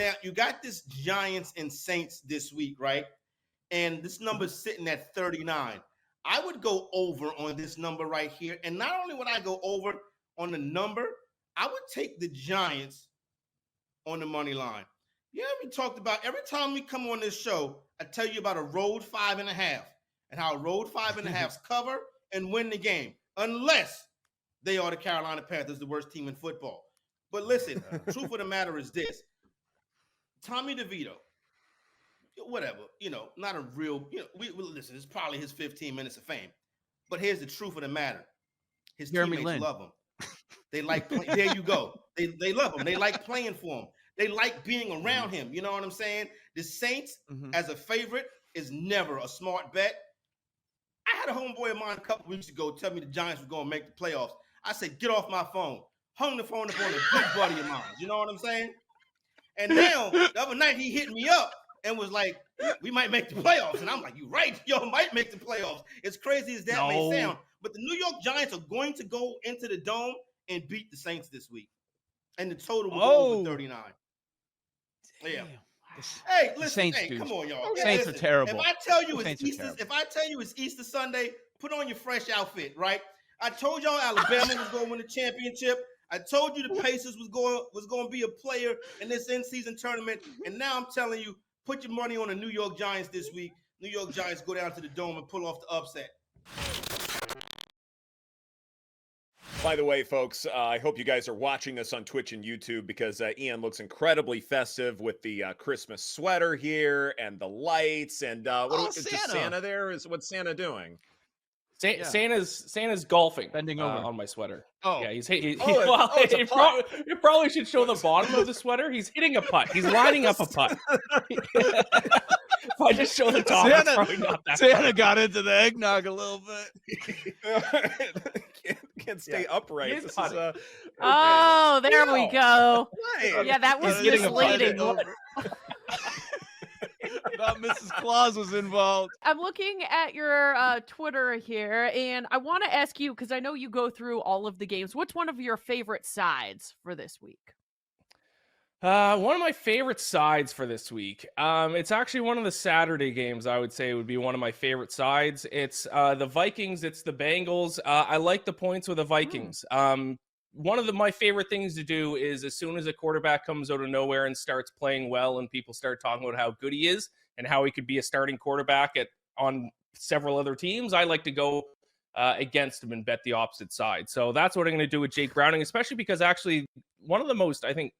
Now, you got this Giants and Saints this week, right? And this number's sitting at 39. I would go over on this number right here. And not only would I go over on the number, I would take the Giants on the money line. Yeah, we talked about every time we come on this show, I tell you about a road 5.5 and how road 5.5s cover and win the game, unless they are the Carolina Panthers, the worst team in football. But listen, truth of the matter is this. Tommy DeVito, whatever, not a real, we listen, it's probably his 15 minutes of fame. But here's the truth of the matter. His teammates love him. They like there you go. They love him. They like playing for him. They like being around him. You know what I'm saying? The Saints, as a favorite, is never a smart bet. I had a homeboy of mine a couple weeks ago tell me the Giants were going to make the playoffs. I said, get off my phone. Hung the phone up on a big buddy of mine. You know what I'm saying? And now, the other night, he hit me up and was like, we might make the playoffs. And I'm like, you right. Y'all might make the playoffs. As crazy as that may sound. But the New York Giants are going to go into the Dome and beat the Saints this week. And the total will go over 39. Yeah. Hey, listen, come on, y'all. Saints are terrible. If I tell you it's Easter Sunday, put on your fresh outfit, right? I told y'all Alabama was going to win the championship. I told you the Pacers was going to be a player in this in-season tournament. And now I'm telling you, put your money on the New York Giants this week. New York Giants go down to the Dome and pull off the upset. By the way, folks, I hope you guys are watching this on Twitch and YouTube because Ian looks incredibly festive with the Christmas sweater here and the lights. And is Santa there? What's Santa doing? Santa's golfing, bending over on my sweater. Oh, yeah, you probably should show the bottom of the sweater. He's hitting a putt. He's lining up a putt. If I just show the top, it's probably not that Santa funny. got into the eggnog a little bit. Can't stay upright. This is, there we go. Right. Yeah, that was misleading. I thought Mrs. Claus was involved. I'm looking at your Twitter here, and I want to ask you, because I know you go through all of the games, what's one of your favorite sides for this week? One of my favorite sides for this week. It's actually one of the Saturday games. I would say would be one of my favorite sides. It's the Vikings. It's the Bengals. I like the points with the Vikings. One of my favorite things to do is as soon as a quarterback comes out of nowhere and starts playing well, and people start talking about how good he is and how he could be a starting quarterback on several other teams, I like to go against him and bet the opposite side. So that's what I'm going to do with Jake Browning, especially because actually one of the most, I think,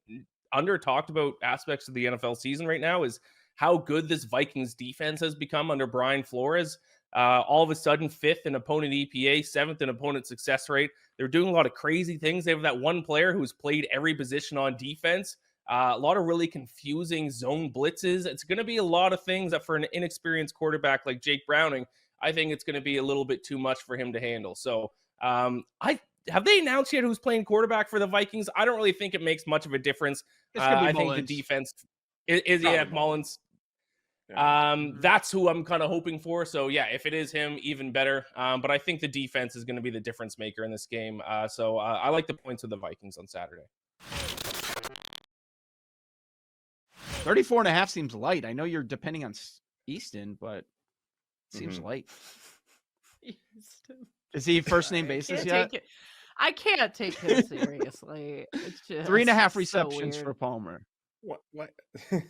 under talked about aspects of the NFL season right now is how good this Vikings defense has become under Brian Flores. All of a sudden, 5th in opponent EPA, 7th in opponent success rate. They're doing a lot of crazy things. They have that one player who's played every position on defense. A lot of really confusing zone blitzes. It's going to be a lot of things that for an inexperienced quarterback like Jake Browning, I think it's going to be a little bit too much for him to handle. So have they announced yet who's playing quarterback for the Vikings? I don't really think it makes much of a difference. I think the defense is Mullins. Yeah. That's who I'm kind of hoping for. So yeah, if it is him, even better. But I think the defense is going to be the difference maker in this game. So I like the points of the Vikings on Saturday. 34.5 seems light. I know you're depending on Easton, but it seems light. Easton. Is he first name basis yet? I can't take him seriously. It's just 3.5 receptions for Palmer. What? I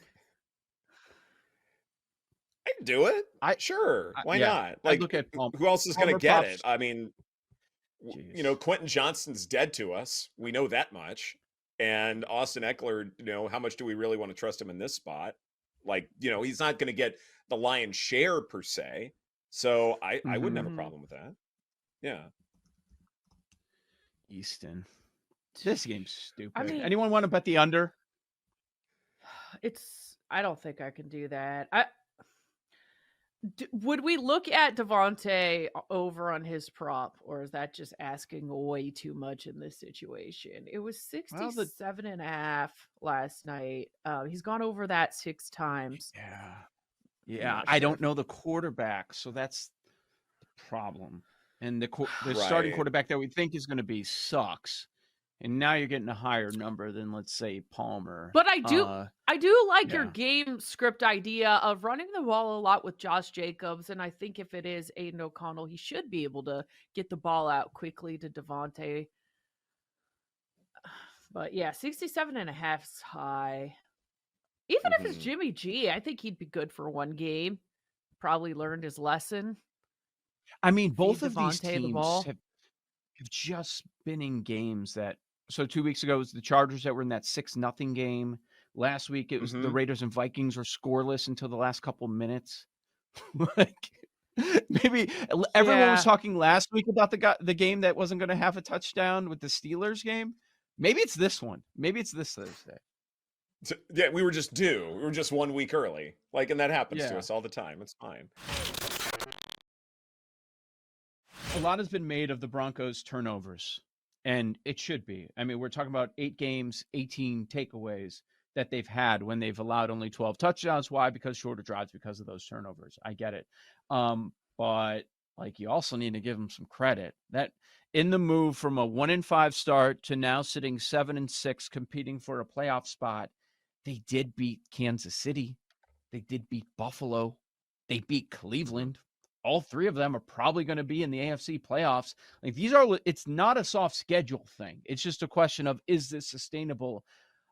can do it. Sure. Why not? Like, look at who else is going to get it? I mean, Quentin Johnston's dead to us. We know that much. And Austin Eckler, how much do we really want to trust him in this spot? Like, he's not going to get the lion's share per se. So I wouldn't have a problem with that. Yeah. Easton. This game's stupid. I mean, anyone want to bet the under? I don't think I can do that. Would we look at Devontae over on his prop, or is that just asking way too much in this situation? It was 67.5 last night. He's gone over that 6 times. Yeah. I don't know the quarterback, so that's the problem. And the starting quarterback that we think is going to be sucks. And now you're getting a higher number than, let's say, Palmer. But I do like your game script idea of running the ball a lot with Josh Jacobs. And I think if it is Aiden O'Connell, he should be able to get the ball out quickly to Devontae. But yeah, 67.5 is high. Even if it's Jimmy G, I think he'd be good for one game. Probably learned his lesson. I mean, both of these teams have just been in games that. So 2 weeks ago, it was the Chargers that were in that 6-0 game. Last week, it was the Raiders and Vikings were scoreless until the last couple minutes. Like, maybe everyone was talking last week about the game that wasn't going to have a touchdown with the Steelers game. Maybe it's this one. Maybe it's this Thursday. So, yeah, we were just due. We were just 1 week early. Like, and that happens to us all the time. It's fine. A lot has been made of the Broncos' turnovers, and it should be. I mean, we're talking about 8 games, 18 takeaways that they've had when they've allowed only 12 touchdowns. Why? Because shorter drives, because of those turnovers. I get it. But like, you also need to give them some credit. That in the move from a 1-5 start to now sitting 7-6, competing for a playoff spot, they did beat Kansas City. They did beat Buffalo. They beat Cleveland. All 3 of them are probably going to be in the AFC playoffs. Like, it's not a soft schedule thing. It's just a question of, is this sustainable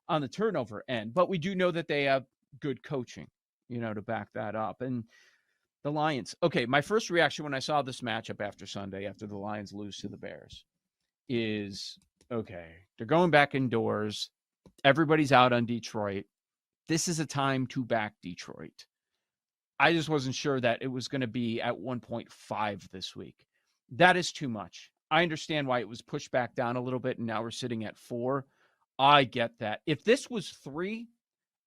on the turnover end? But we do know that they have good coaching, to back that up. And the Lions. Okay, my first reaction when I saw this matchup after Sunday, after the Lions lose to the Bears, is, okay, they're going back indoors. Everybody's out on Detroit. This is a time to back Detroit. I just wasn't sure that it was going to be at 1.5 this week. That is too much. I understand why it was pushed back down a little bit, and now we're sitting at 4. I get that. If this was 3,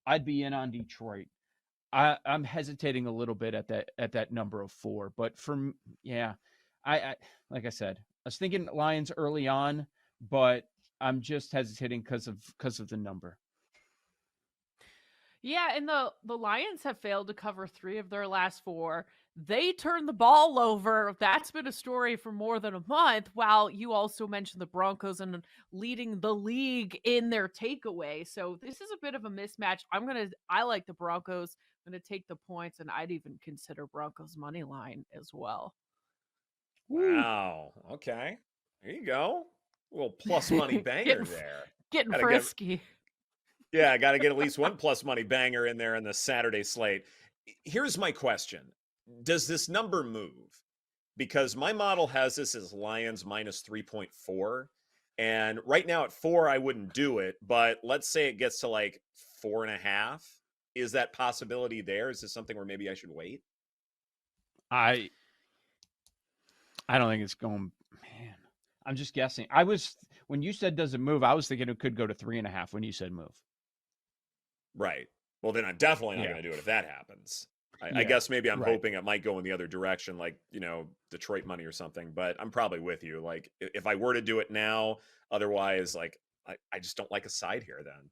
I'd be in on Detroit. I'm hesitating a little bit at that number of 4, but I like I said, I was thinking Lions early on, but I'm just hesitating because of the number. Yeah, and the Lions have failed to cover 3 of their last 4. They turned the ball over. That's been a story for more than a month, while you also mentioned the Broncos and leading the league in their takeaway. So this is a bit of a mismatch. I like the Broncos. I'm going to take the points, and I'd even consider Broncos money line as well. Wow. Okay. There you go. A little plus money banger there. Getting frisky. Yeah, I got to get at least one plus money banger in there in the Saturday slate. Here's my question. Does this number move? Because my model has this as Lions minus 3.4. And right now at 4, I wouldn't do it. But let's say it gets to like 4.5. Is that possibility there? Is this something where maybe I should wait? I don't think it's going. Man, I'm just guessing. When you said does it move, I was thinking it could go to 3.5 when you said move. Right. Well, then I'm definitely not going to do it if that happens. I guess maybe I'm hoping it might go in the other direction, like, Detroit money or something. But I'm probably with you. Like, if I were to do it now, otherwise, like, I just don't like a side here then.